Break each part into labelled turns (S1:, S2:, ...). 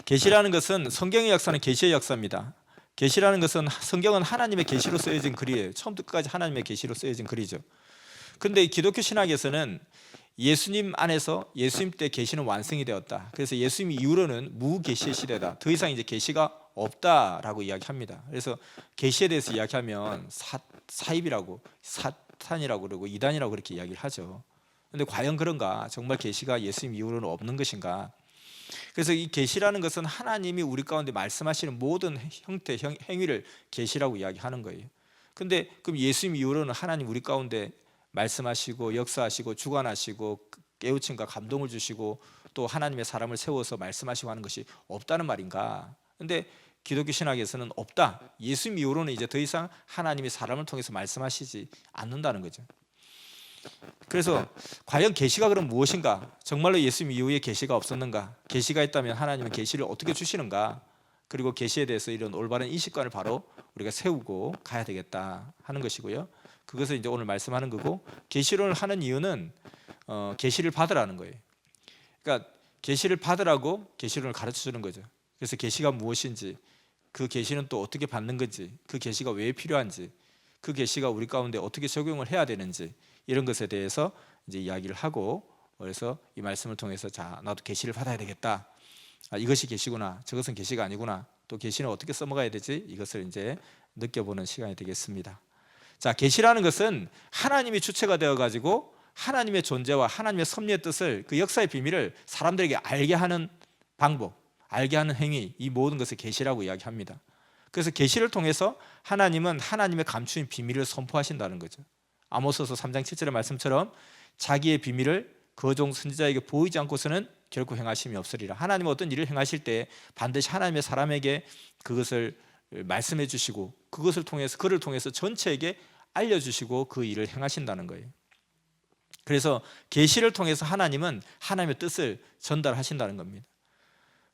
S1: 계시라는 것은 성경의 역사는 계시의 역사입니다. 계시라는 것은 성경은 하나님의 계시로 쓰여진 글이에요. 처음부터 끝까지 하나님의 계시로 쓰여진 글이죠. 그런데 기독교 신학에서는 예수님 안에서 예수님 때 계시는 완성이 되었다. 그래서 예수님 이후로는 무계시의 시대다. 더 이상 이제 계시가 없다라고 이야기합니다. 그래서 계시에 대해서 이야기하면 사입이라고, 사탄이라고 그러고 이단이라고 그렇게 이야기를 하죠. 그런데 과연 그런가? 정말 계시가 예수님 이후로는 없는 것인가? 그래서 이 계시라는 것은 하나님이 우리 가운데 말씀하시는 모든 형태, 행위를 계시라고 이야기하는 거예요. 근데 그럼 예수님 이후로는 하나님 우리 가운데 말씀하시고 역사하시고 주관하시고 깨우침과 감동을 주시고 또 하나님의 사람을 세워서 말씀하시고 하는 것이 없다는 말인가? 근데 기독교 신학에서는 없다. 예수님 이후로는 이제 더 이상 하나님이 사람을 통해서 말씀하시지 않는다는 거죠. 그래서 과연 계시가 그럼 무엇인가? 정말로 예수님 이후에 계시가 없었는가? 계시가 있다면 하나님은 계시를 어떻게 주시는가? 그리고 계시에 대해서 이런 올바른 인식관을 바로 우리가 세우고 가야 되겠다 하는 것이고요. 그것을 이제 오늘 말씀하는 거고, 계시를 하는 이유는 계시를 받으라는 거예요. 그러니까 계시를 받으라고 계시론을 가르쳐 주는 거죠. 그래서 계시가 무엇인지, 그 계시는 또 어떻게 받는 건지, 그 계시가 왜 필요한지, 그 계시가 우리 가운데 어떻게 적용을 해야 되는지, 이런 것에 대해서 이제 이야기를 하고, 그래서 이 말씀을 통해서 자, 나도 계시를 받아야 되겠다. 이것이 계시구나. 저것은 계시가 아니구나. 또 계시는 어떻게 써먹어야 되지? 이것을 이제 느껴보는 시간이 되겠습니다. 자, 계시라는 것은 하나님이 주체가 되어 가지고 하나님의 존재와 하나님의 섭리의 뜻을, 그 역사의 비밀을 사람들에게 알게 하는 방법, 알게 하는 행위, 이 모든 것을 계시라고 이야기합니다. 그래서 계시를 통해서 하나님은 하나님의 감추인 비밀을 선포하신다는 거죠. 아모스서 3장 7절의 말씀처럼 자기의 비밀을 그 종 선지자에게 보이지 않고서는 결코 행하심이 없으리라. 하나님은 어떤 일을 행하실 때 반드시 하나님의 사람에게 그것을 말씀해 주시고, 그것을 통해서, 그를 통해서 전체에게 알려주시고 그 일을 행하신다는 거예요. 그래서 계시를 통해서 하나님은 하나님의 뜻을 전달하신다는 겁니다.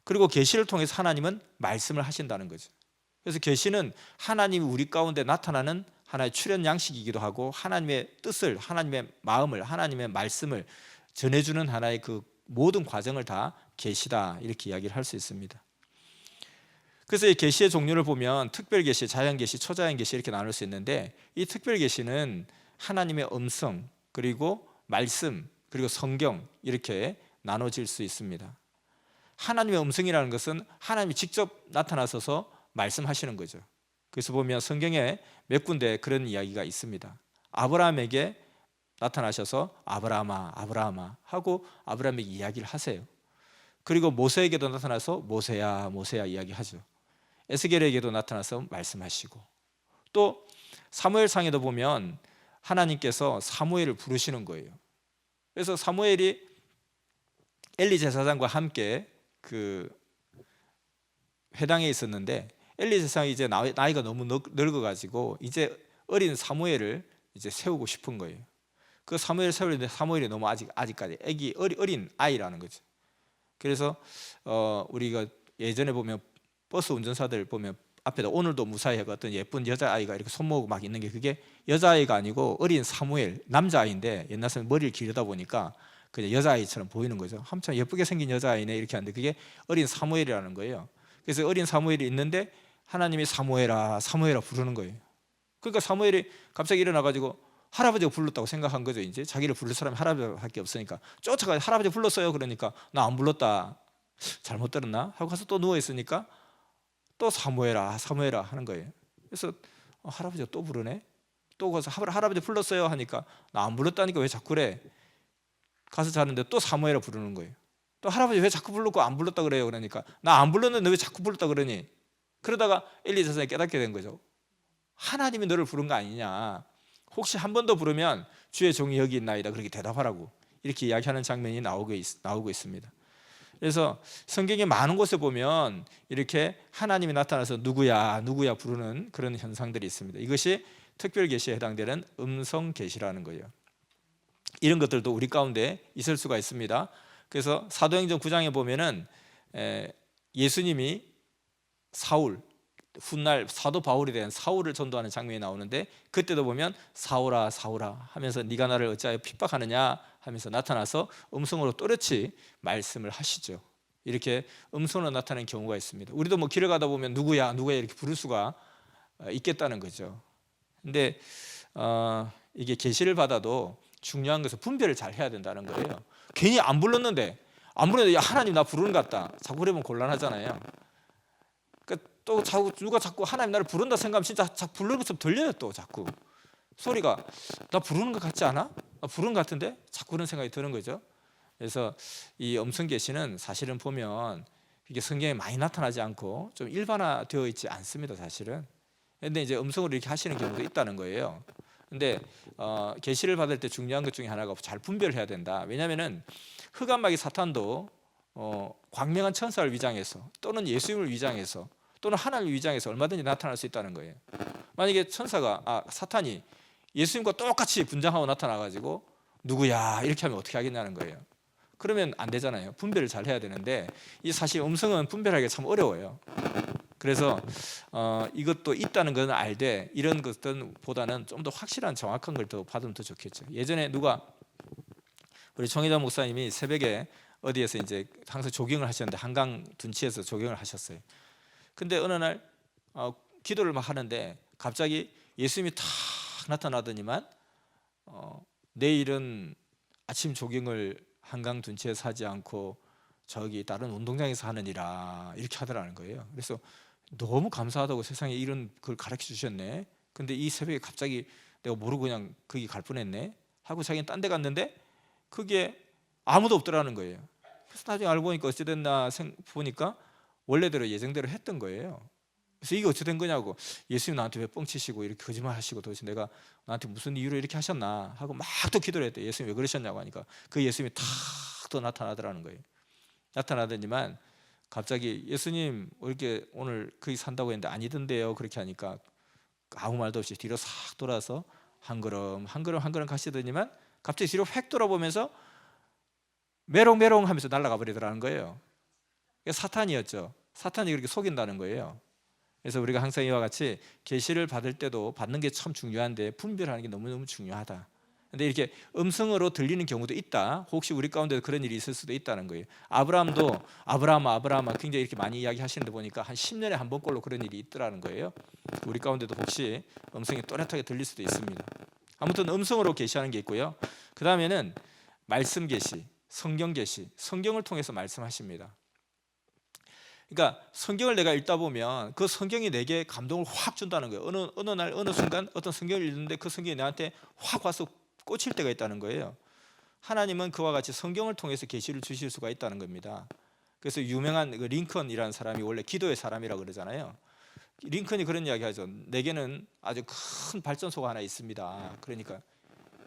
S1: 그리고 계시를 통해서 하나님은 말씀을 하신다는 거죠. 그래서 계시는 하나님이 우리 가운데 나타나는 하나의 출현 양식이기도 하고, 하나님의 뜻을, 하나님의 마음을, 하나님의 말씀을 전해주는 하나의 그 모든 과정을 다 계시다, 이렇게 이야기를 할 수 있습니다. 그래서 이 계시의 종류를 보면 특별 계시, 자연 계시, 초자연 계시 이렇게 나눌 수 있는데, 이 특별 계시는 하나님의 음성, 그리고 말씀, 그리고 성경, 이렇게 나눠질 수 있습니다. 하나님의 음성이라는 것은 하나님이 직접 나타나셔서 말씀하시는 거죠. 그래서 보면 성경에 몇 군데 그런 이야기가 있습니다. 아브라함에게 나타나셔서 아브라함아, 아브라함아 하고 아브라함에게 이야기를 하세요. 그리고 모세에게도 나타나서 모세야, 모세야 이야기하죠. 에스겔에게도 나타나서 말씀하시고, 또 사무엘상에도 보면 하나님께서 사무엘을 부르시는 거예요. 그래서 사무엘이 엘리 제사장과 함께 그 회당에 있었는데, 엘리 제사장이 이제 나이가 너무 늙어가지고 이제 어린 사무엘을 이제 세우고 싶은 거예요. 그 사무엘을 세우는데 사무엘이 너무 아직까지 어린 아이라는 거죠. 그래서 우리가 예전에 보면 버스 운전사들 보면 앞에다 오늘도 무사히 하고 어떤 예쁜 여자아이가 이렇게 손 모으고 막 있는 게, 그게 여자아이가 아니고 어린 사무엘, 남자아이인데 옛날 사람 머리를 기르다 보니까 그냥 여자아이처럼 보이는 거죠. 한참 예쁘게 생긴 여자아이네 이렇게 하는데 그게 어린 사무엘이라는 거예요. 그래서 어린 사무엘이 있는데 하나님이 사무엘아, 사무엘아 부르는 거예요. 그러니까 사무엘이 갑자기 일어나가지고 할아버지가 불렀다고 생각한 거죠. 이제 자기를 부를 사람이 할아버지밖에 없으니까 쫓아가, 할아버지 불렀어요. 그러니까 나 안 불렀다, 잘못 들었나 하고 가서 또 누워 있으니까 또 사무엘아, 사무엘아 하는 거예요. 그래서 할아버지가 또 부르네. 또 가서 할아버지 불렀어요 하니까 나 안 불렀다니까 왜 자꾸 그래. 가서 자는데 또 사무엘아 부르는 거예요. 또 할아버지 왜 자꾸 불렀고 안 불렀다 그래요. 그러니까 나 안 불렀는데 왜 자꾸 불렀다 그러니. 그러다가 엘리 제사장이 깨닫게 된 거죠. 하나님이 너를 부른 거 아니냐, 혹시 한 번 더 부르면 주의 종이 여기 있나이다 그렇게 대답하라고, 이렇게 이야기하는 장면이 나오고 있습니다. 그래서 성경의 많은 곳에 보면 이렇게 하나님이 나타나서 누구야 누구야 부르는 그런 현상들이 있습니다. 이것이 특별 계시에 해당되는 음성 계시라는 거예요. 이런 것들도 우리 가운데 있을 수가 있습니다. 그래서 사도행전 9장에 보면은 예수님이 사울, 훗날 사도 바울에 대한 사울을 전도하는 장면이 나오는데, 그때도 보면 사울아 사울아 하면서 네가 나를 어찌하여 핍박하느냐 하면서 나타나서 음성으로 또렷이 말씀을 하시죠. 이렇게 음성으로 나타나는 경우가 있습니다. 우리도 뭐 길을 가다 보면 누구야 누구야 이렇게 부를 수가 있겠다는 거죠. 근데 이게 계시를 받아도 중요한 것은 분별을 잘 해야 된다는 거예요. 괜히 안 불렀는데 야, 하나님 나 부르는 것 같다 자꾸 그러면 곤란하잖아요. 그러니까 또 누가 자꾸 하나님 나를 부른다 생각하면 진짜 자꾸 부르는 것처럼 들려요. 또 자꾸 소리가 나 부르는 것 같지 않아? 나 부르는 것 같은데? 자꾸 그런 생각이 드는 거죠. 그래서 이 음성 계시는 사실은 보면 이게 성경에 많이 나타나지 않고 좀 일반화되어 있지 않습니다, 사실은. 근데 이제 음성으로 이렇게 하시는 경우도 있다는 거예요. 근데 계시를 받을 때 중요한 것 중에 하나가 잘 분별해야 된다. 왜냐하면은 흑암마귀 사탄도 광명한 천사를 위장해서 또는 예수님을 위장해서 또는 하나님을 위장해서 얼마든지 나타날 수 있다는 거예요. 만약에 사탄이 예수님과 똑같이 분장하고 나타나가지고 누구야 이렇게 하면 어떻게 하겠냐는 거예요. 그러면 안 되잖아요. 분별을 잘 해야 되는데 이 사실 음성은 분별하기가 참 어려워요. 그래서 이것도 있다는 건 알되 이런 것들보다는 좀 더 확실한 정확한 걸 더 받으면 더 좋겠죠. 예전에 우리 정혜자 목사님이 새벽에 어디에서 이제 항상 조깅을 하셨는데 한강 둔치에서 조깅을 하셨어요. 근데 어느 날 기도를 막 하는데 갑자기 예수님이 탁 나타나더니만 내일은 아침 조깅을 한강 둔치에서 하지 않고 저기 다른 운동장에서 하느니라 이렇게 하더라는 거예요. 그래서 너무 감사하다고, 세상에 이런 걸 가르쳐 주셨네. 근데 이 새벽에 갑자기 내가 모르고 그냥 거기 갈 뻔했네 하고 자기는 딴 데 갔는데 그게 아무도 없더라는 거예요. 그래서 나중에 알고 보니까 어찌 됐나 보니까 원래대로 예정대로 했던 거예요. 그래서 이게 어찌 된 거냐고, 예수님 나한테 왜 뻥치시고 이렇게 거짓말 하시고 도대체 내가 나한테 무슨 이유로 이렇게 하셨나 하고 막 또 기도를 했대. 예수님 왜 그러셨냐고 하니까 그 예수님이 탁 또 나타나더라는 거예요. 나타나더니만 갑자기 예수님 이렇게 오늘 거기 산다고 했는데 아니던데요 그렇게 하니까 아무 말도 없이 뒤로 싹 돌아서 한 걸음 가시더니만 갑자기 뒤로 획 돌아보면서 메롱메롱 하면서 날아가 버리더라는 거예요. 사탄이었죠. 사탄이 그렇게 속인다는 거예요. 그래서 우리가 항상 이와 같이 계시를 받을 때도 받는 게 참 중요한데 분별하는 게 너무너무 중요하다. 근데 이렇게 음성으로 들리는 경우도 있다. 혹시 우리 가운데도 그런 일이 있을 수도 있다는 거예요. 아브라함도 아브라함아 굉장히 이렇게 많이 이야기하시는데 보니까 한 10년에 한 번꼴로 그런 일이 있더라는 거예요. 우리 가운데도 혹시 음성이 또렷하게 들릴 수도 있습니다. 아무튼 음성으로 계시하는 게 있고요. 그 다음에는 말씀 계시, 성경 계시, 성경을 통해서 말씀하십니다. 그러니까 성경을 내가 읽다 보면 그 성경이 내게 감동을 확 준다는 거예요. 어느 날 어느 순간 어떤 성경을 읽는데 그 성경이 나한테 확 와서 꽂힐 때가 있다는 거예요. 하나님은 그와 같이 성경을 통해서 계시를 주실 수가 있다는 겁니다. 그래서 유명한 링컨이라는 사람이 원래 기도의 사람이라고 그러잖아요. 링컨이 그런 이야기 하죠. 내게는 아주 큰 발전소가 하나 있습니다. 그러니까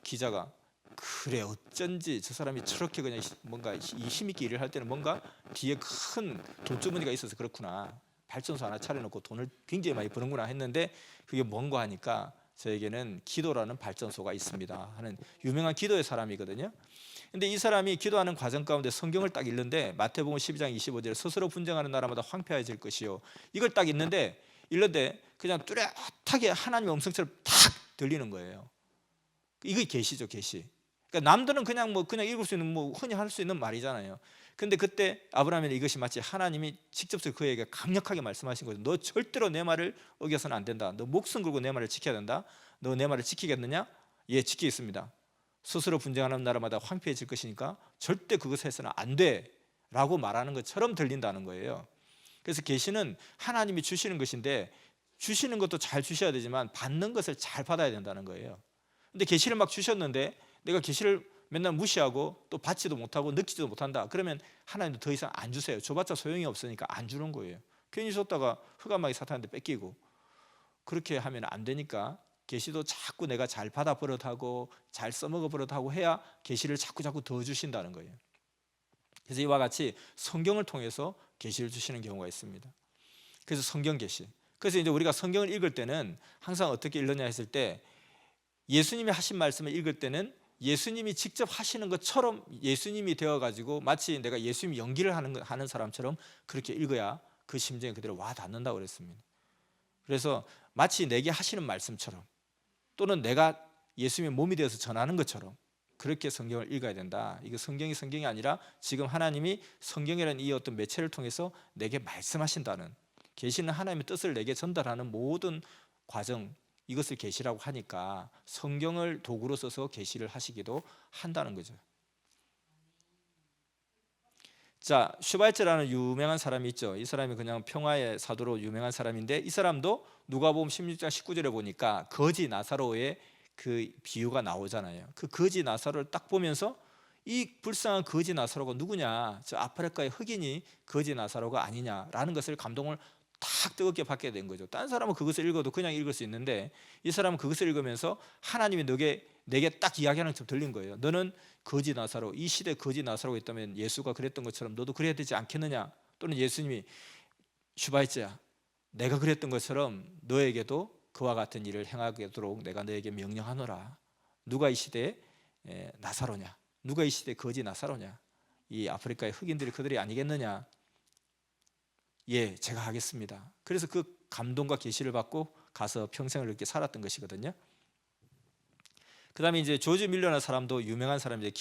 S1: 기자가 그래 어쩐지 저 사람이 저렇게 그냥 뭔가 힘있게 일을 할 때는 뭔가 뒤에 큰 돈주머니가 있어서 그렇구나, 발전소 하나 차려놓고 돈을 굉장히 많이 버는구나 했는데 그게 뭔가 하니까 저에게는 기도라는 발전소가 있습니다 하는 유명한 기도의 사람이거든요. 근데 이 사람이 기도하는 과정 가운데 성경을 딱 읽는데 마태복음 12장 25절 스스로 분쟁하는 나라마다 황폐해질 것이요, 이걸 딱 읽는데 그냥 뚜렷하게 하나님의 음성처럼 탁 들리는 거예요. 이게 계시죠, 계시. 그러니까 남들은 그냥 읽을 수 있는 흔히 할 수 있는 말이잖아요. 근데 그때 아브라함에게 이것이 마치 하나님이 직접적으로 그에게 강력하게 말씀하신 거죠. 너 절대로 내 말을 어겨서는 안 된다. 너 목숨 걸고 내 말을 지켜야 된다. 너 내 말을 지키겠느냐? 예, 지키겠습니다. 스스로 분쟁하는 나라마다 황폐해질 것이니까 절대 그것에 해서는 안 돼 라고 말하는 것처럼 들린다는 거예요. 그래서 계시는 하나님이 주시는 것인데 주시는 것도 잘 주셔야 되지만 받는 것을 잘 받아야 된다는 거예요. 근데 계시를 막 주셨는데 내가 계시를 맨날 무시하고 또 받지도 못하고 느끼지도 못한다. 그러면 하나님도 더 이상 안 주세요. 줘봤자 소용이 없으니까 안 주는 거예요. 괜히 줬다가 흑암마귀 사탄한테 뺏기고 그렇게 하면 안 되니까 계시도 자꾸 내가 잘 받아 버릇하고 잘 써먹어 버릇하고 해야 계시를 자꾸 더 주신다는 거예요. 그래서 이와 같이 성경을 통해서 계시를 주시는 경우가 있습니다. 그래서 성경 계시. 그래서 이제 우리가 성경을 읽을 때는 항상 어떻게 읽느냐 했을 때 예수님이 하신 말씀을 읽을 때는 예수님이 직접 하시는 것처럼 예수님이 되어가지고 마치 내가 예수님 연기를 하는 사람처럼 그렇게 읽어야 그 심정이 그대로 와 닿는다고 그랬습니다. 그래서 마치 내게 하시는 말씀처럼 또는 내가 예수님의 몸이 되어서 전하는 것처럼 그렇게 성경을 읽어야 된다. 이거 성경이 아니라 지금 하나님이 성경이라는 이 어떤 매체를 통해서 내게 말씀하신다는, 계시는 하나님의 뜻을 내게 전달하는 모든 과정, 이것을 계시라고 하니까 성경을 도구로 써서 계시를 하시기도 한다는 거죠. 자, 슈바이처라는 유명한 사람이 있죠. 이 사람이 그냥 평화의 사도로 유명한 사람인데, 이 사람도 누가복음 16장 19절에 보니까 거지 나사로의 그 비유가 나오잖아요. 그 거지 나사로를 딱 보면서 이 불쌍한 거지 나사로가 누구냐, 저 아프리카의 흑인이 거지 나사로가 아니냐라는 것을 감동을 탁 뜨겁게 받게 된 거죠. 다른 사람은 그것을 읽어도 그냥 읽을 수 있는데, 이 사람은 그것을 읽으면서 하나님이 내게 딱 이야기하는 것처럼 들린 거예요. 너는 거지 나사로, 이 시대에 거지 나사로가 있다면 예수가 그랬던 것처럼 너도 그래야 되지 않겠느냐. 또는 예수님이 슈바이처야, 내가 그랬던 것처럼 너에게도 그와 같은 일을 행하도록 내가 너에게 명령하노라. 누가 이 시대에 나사로냐, 누가 이 시대에 거지 나사로냐, 이 아프리카의 흑인들이 그들이 아니겠느냐. 예, 제가 하겠습니다. 그래서 그 감동과 계시를 받고 가서 평생을 이렇게 살았던 것이거든요. 그 다음에 이제 조지 밀러라는 사람도 유명한 사람인데,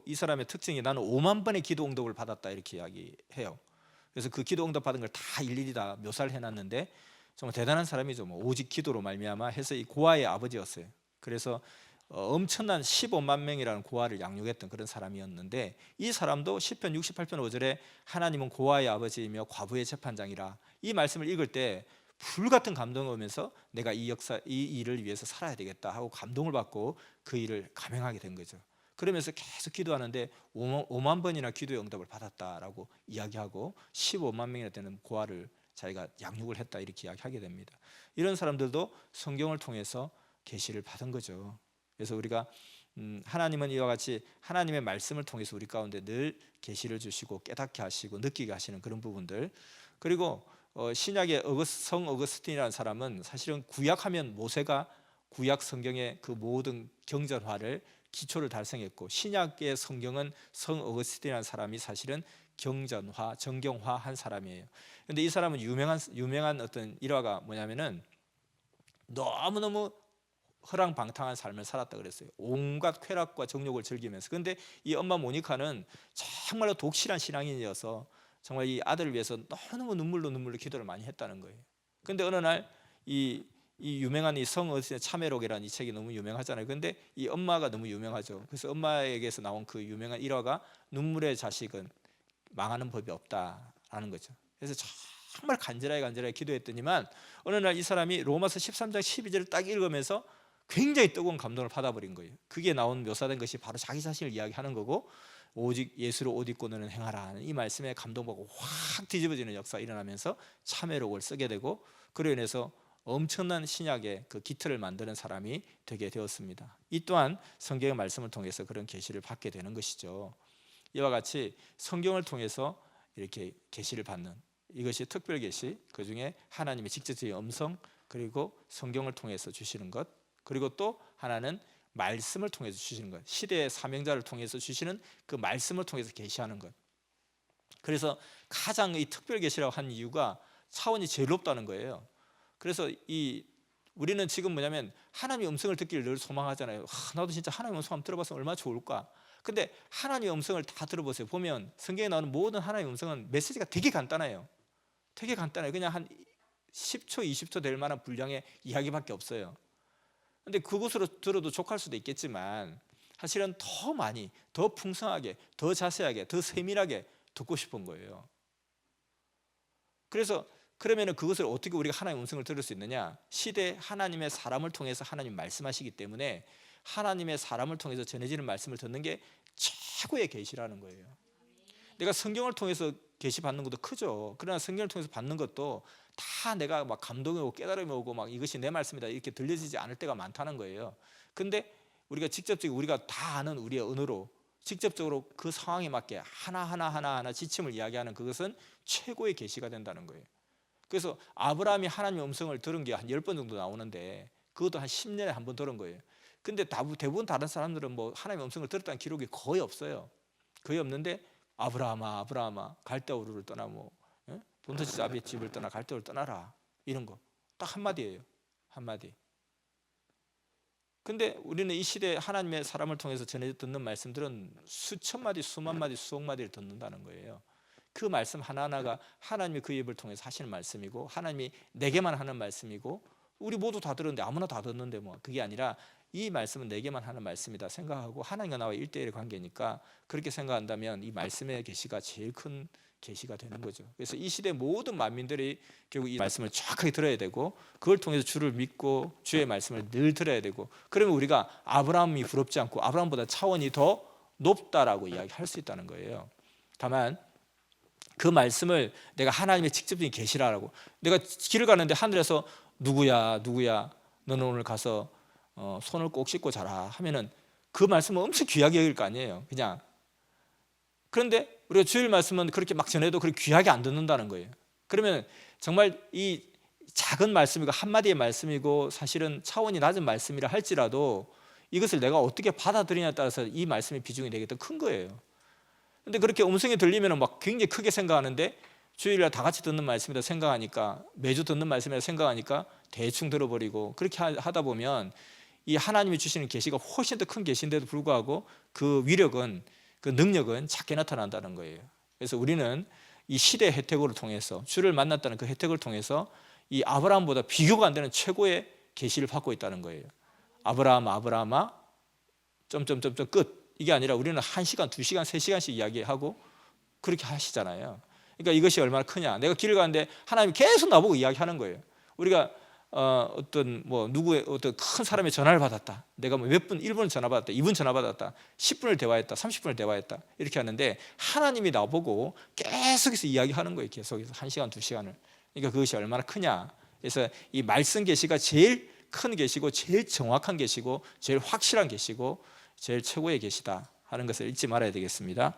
S1: 이 사람의 특징이 나는 5만 번의 기도 응답을 받았다 이렇게 이야기해요. 그래서 그 기도 응답 받은 걸 다 일일이 다 묘사를 해놨는데 정말 대단한 사람이죠. 뭐 오직 기도로 말미암아 해서 이 고아의 아버지였어요. 그래서 엄청난 15만 명이라는 고아를 양육했던 그런 사람이었는데, 이 사람도 시편 68편 5절에 하나님은 고아의 아버지이며 과부의 재판장이라, 이 말씀을 읽을 때 불같은 감동을 오면서 내가 이 일을 위해서 살아야 되겠다 하고 감동을 받고 그 일을 감행하게 된 거죠. 그러면서 계속 기도하는데 5만 번이나 기도의 응답을 받았다라고 이야기하고 15만 명이나 되는 고아를 자기가 양육을 했다 이렇게 이야기하게 됩니다. 이런 사람들도 성경을 통해서 계시를 받은 거죠. 그래서 우리가 하나님은 이와 같이 하나님의 말씀을 통해서 우리 가운데 늘 계시를 주시고 깨닫게 하시고 느끼게 하시는 그런 부분들. 그리고 신약의 성 어거스틴이라는 사람은 사실은 구약하면 모세가 구약 성경의 그 모든 경전화를 기초를 달성했고, 신약의 성경은 성 어거스틴이라는 사람이 사실은 경전화, 정경화한 사람이에요. 그런데 이 사람은 유명한 어떤 일화가 뭐냐면은 너무너무 허랑방탕한 삶을 살았다 그랬어요. 온갖 쾌락과 정욕을 즐기면서. 그런데 이 엄마 모니카는 정말로 독실한 신앙인이어서 정말 이 아들을 위해서 너무너무 눈물로 기도를 많이 했다는 거예요. 그런데 어느 날 이 유명한 이 성 어거스틴의 참회록이라는 이 책이 너무 유명하잖아요. 그런데 이 엄마가 너무 유명하죠. 그래서 엄마에게서 나온 그 유명한 일화가 눈물의 자식은 망하는 법이 없다라는 거죠. 그래서 정말 간절하게 기도했더니만 어느 날 이 사람이 로마서 13장 12절을 딱 읽으면서 굉장히 뜨거운 감동을 받아버린 거예요. 그게 나온 묘사된 것이 바로 자기 자신을 이야기하는 거고, 오직 예수로 옷 입고 너는 행하라 하는 이 말씀에 감동받고 확 뒤집어지는 역사가 일어나면서 참회록을 쓰게 되고, 그로 인해서 엄청난 신약의 그 기틀을 만드는 사람이 되게 되었습니다. 이 또한 성경의 말씀을 통해서 그런 계시를 받게 되는 것이죠. 이와 같이 성경을 통해서 이렇게 계시를 받는, 이것이 특별 계시, 그 중에 하나님의 직접적인 음성, 그리고 성경을 통해서 주시는 것, 그리고 또 하나는 말씀을 통해서 주시는 것, 시대의 사명자를 통해서 주시는 그 말씀을 통해서 계시하는 것. 그래서 가장 이 특별 계시라고 한 이유가 차원이 제일 높다는 거예요. 그래서 우리는 지금 뭐냐면 하나님의 음성을 듣기를 늘 소망하잖아요. 나도 진짜 하나님의 음성 한번 들어봤으면 얼마나 좋을까. 근데 하나님의 음성을 다 들어보세요. 보면 성경에 나오는 모든 하나님의 음성은 메시지가 되게 간단해요. 되게 간단해요. 그냥 한 10초, 20초 될 만한 분량의 이야기밖에 없어요. 근데 그것으로 들어도 족할 수도 있겠지만 사실은 더 많이, 더 풍성하게, 더 자세하게, 더 세밀하게 듣고 싶은 거예요. 그래서 그러면 그것을 어떻게 우리가 하나님의 음성을 들을 수 있느냐? 시대 하나님의 사람을 통해서 하나님 말씀하시기 때문에 하나님의 사람을 통해서 전해지는 말씀을 듣는 게 최고의 계시라는 거예요. 내가 성경을 통해서 계시 받는 것도 크죠. 그러나 성경을 통해서 받는 것도 다 내가 막 감동이 오고 깨달음이 오고 막 이것이 내 말씀이다 이렇게 들려지지 않을 때가 많다는 거예요. 근데 우리가 직접적으로 우리가 다 아는 우리의 언어로 직접적으로 그 상황에 맞게 하나하나 지침을 이야기하는 그것은 최고의 계시가 된다는 거예요. 그래서 아브라함이 하나님의 음성을 들은 게 한 10번 정도 나오는데 그것도 한 10년에 한 번 들은 거예요. 근데 대부분 다른 사람들은 뭐 하나님의 음성을 들었다는 기록이 거의 없어요. 거의 없는데 아브라함아 갈대우르를 떠나 본토지 아비의 집을 떠나 갈대우를 떠나라, 이런 거 딱 한마디예요. 한마디. 근데 우리는 이 시대에 하나님의 사람을 통해서 전해 듣는 말씀들은 수천 마디, 수만 마디, 수억 마디를 듣는다는 거예요. 그 말씀 하나하나가 하나님이 그 입을 통해서 하시는 말씀이고 하나님이 내게만 하는 말씀이고 우리 모두 다 들었는데 아무나 다 듣는데 뭐 그게 아니라 이 말씀은 내게만 하는 말씀이다 생각하고 하나님과 나와 1대1의 관계니까 그렇게 생각한다면 이 말씀의 계시가 제일 큰 계시가 되는 거죠. 그래서 이 시대 모든 만민들이 결국 이 말씀을 정확하게 들어야 되고 그걸 통해서 주를 믿고 주의 말씀을 늘 들어야 되고 그러면 우리가 아브라함이 부럽지 않고 아브라함보다 차원이 더 높다라고 이야기할 수 있다는 거예요. 다만 그 말씀을 내가 하나님의 직접적인 계시라고 내가 길을 가는데 하늘에서 누구야 너는 오늘 가서 손을 꼭 씻고 자라 하면은 그 말씀은 엄청 귀하게 여길 거 아니에요. 그냥 그런데 우리가 주일 말씀은 그렇게 막 전해도 그렇게 귀하게 안 듣는다는 거예요. 그러면 정말 이 작은 말씀이고 한마디의 말씀이고 사실은 차원이 낮은 말씀이라 할지라도 이것을 내가 어떻게 받아들이냐에 따라서 이 말씀의 비중이 되게 더 큰 거예요. 근데 그렇게 음성이 들리면 막 굉장히 크게 생각하는데 주일날 다 같이 듣는 말씀이다 생각하니까 매주 듣는 말씀이다 생각하니까 대충 들어버리고 그렇게 하다 보면 이 하나님이 주시는 계시가 훨씬 더 큰 계시인데도 불구하고 그 위력은 그 능력은 작게 나타난다는 거예요. 그래서 우리는 이 시대의 혜택을 통해서 주를 만났다는 그 혜택을 통해서 이 아브라함보다 비교가 안 되는 최고의 계시를 받고 있다는 거예요. 아브라함아 점점점점 끝. 이게 아니라 우리는 1시간, 2시간, 3시간씩 이야기하고 그렇게 하시잖아요. 그러니까 이것이 얼마나 크냐. 내가 길을 가는데 하나님이 계속 나보고 이야기하는 거예요. 우리가 어떤 뭐 누구의 어떤 큰 사람의 전화를 받았다. 내가 뭐 몇 분, 1분 전화 받았다, 2분 전화 받았다, 10분을 대화했다, 30분을 대화했다 이렇게 하는데 하나님이 나보고 계속해서 이야기하는 거예요. 계속해서 1시간, 2시간을. 그러니까 그것이 얼마나 크냐. 그래서 이 말씀 계시가 제일 큰 계시고 제일 정확한 계시고 제일 확실한 계시고 제일 최고의 계시다 하는 것을 잊지 말아야 되겠습니다.